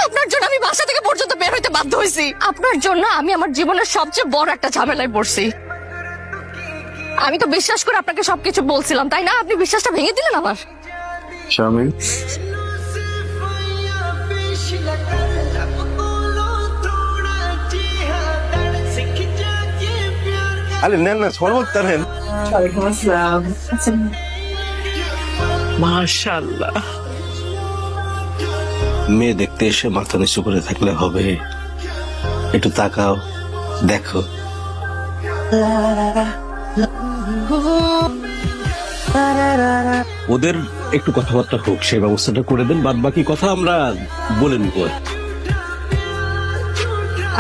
আপনার জন্য আমি বাসা থেকে পর্যন্ত বের হইতে বাধ্য হয়েছি। আপনার জন্য আমি আমার জীবনের সবচেয়ে বড় একটা ঝামেলায় পড়ছি। আমি তো বিশ্বাস করে আপনাকে সবকিছু বলছিলাম, তাই না? আপনি বিশ্বাসটা ভেঙে দিলেন আমার। শারমিন, আরে নেন না, শরবত টানেন। মাশাআল্লাহ। মেয়ে দেখতে এসে মাথা নিচু করে থাকলে হবে? একটু তাকাও, দেখো। ওদের একটু কথাবার্তা হোক, সেই ব্যবস্থাটা করে দেন, বাদ বাকি কথা আমরা বলে নিব।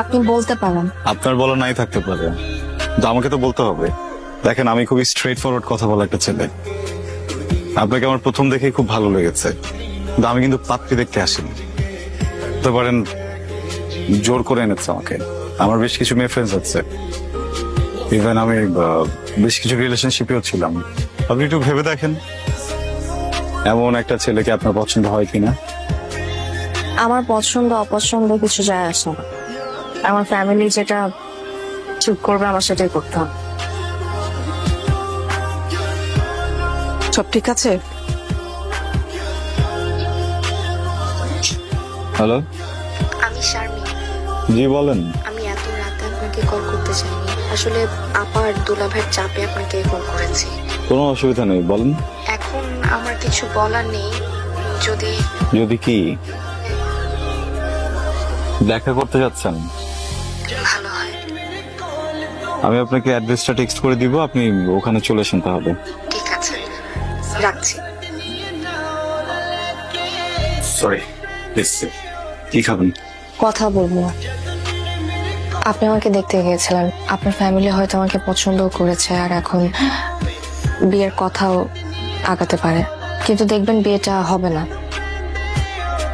আপনি বলতে পারেন। আপনার বলা নাই থাকতে পারে, কিন্তু আমাকে তো বলতে হবে। দেখেন, আমি খুবই স্ট্রেট ফরওয়ার্ড কথা বলা একটা ছেলে। আপনাকে আমার প্রথম দেখেই খুব ভালো লেগেছে, কিন্তু আমি কিন্তু পাত্রী দেখতে আসিনি। বলতে পারেন জোর করে এনেছে আমাকে। আমার বেশ কিছু মেয়ে ফ্রেন্ডস আছে, ইভেন আমি বেশ কিছু রিলেশনশিপেও ছিলাম। আপনি একটু ভেবে দেখেন, এমন একটা ছেলেকে আপনার পছন্দ হয় কিনা। আমার পছন্দ অপছন্দ কিছু যায় আসে না। আমার ফ্যামিলি যেটা ঠিক করবে আমার সেটাই করতে হবে। সব ঠিক আছে? হ্যালো, আমি শারমিন। জি বলেন। আমি এত রাতে আপনাকে কল করতে চাইনি, আসলে আপার দুলাভাইয়ের চাপে আপনাকে ফোন করেছি। কোনো অসুবিধা নেই, বলেন। এখন আমার কিছু বলার নেই, যদি যদি কি দেখা করতে যাচ্ছেন, ভালো হয়। আমি আপনাকে অ্যাড্রেসটা টেক্সট করে দিব, আপনি ওখানে চলে আসেন তাহলে। ঠিক আছে, রাখছি। সরি, কি খাবেন? কথা বলবো না। আপনি আমাকে দেখতে গিয়েছিলেন, আপনার ফ্যামিলি হয়তো আমাকে পছন্দও করেছে, আর এখন বিয়ের কথাও আগাতে পারে, কিন্তু দেখবেন বিয়েটা হবে না।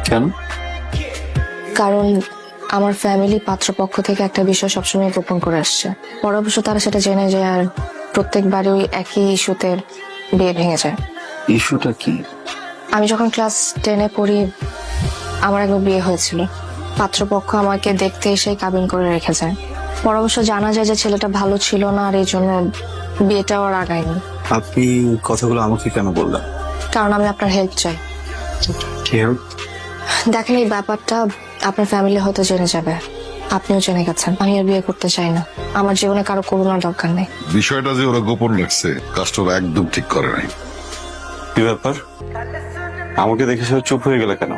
কেন? কারণ আমার ফ্যামিলি পাত্রপক্ষ থেকে একটা বিষয় সবসময় গোপন করে আসছে। পরে অবশ্য তারা সেটা জেনে যায়, আর প্রত্যেকবারই ওই একই ইস্যুতে বিয়ে ভেঙে যায়। ইস্যুটা কি? আমি যখন ক্লাস 10-এ পড়ি, আমার একবার বিয়ে হয়েছিল। পাত্রপক্ষ আমাকে দেখতে এসে কাবিন করে রেখে যায়। পরে অবশ্য জানা যায় যে ছেলেটা ভালো ছিল না, আর এই জন্য বিয়েটাও আর আগায়নি। আপনি কথাগুলো আমাকে কেন বললেন? কারণ আমি আপনার হেল্প চাই। কি হেল্প? দেখেন, এই ব্যাপারটা আপনার ফ্যামিলি হয়তো জেনে যাবে, আপনিও জেনে গেছেন। আমি আর বিয়ে করতে চাই না, আমার জীবনে কারো করোনার দরকার নেই। বিষয়টা যে ওরা গোপন রাখছে, কাজটা ওরা একদম ঠিক করে নাই। কি ব্যাপার? আমাকে দেখে সে চুপ হয়ে গেলে কেন?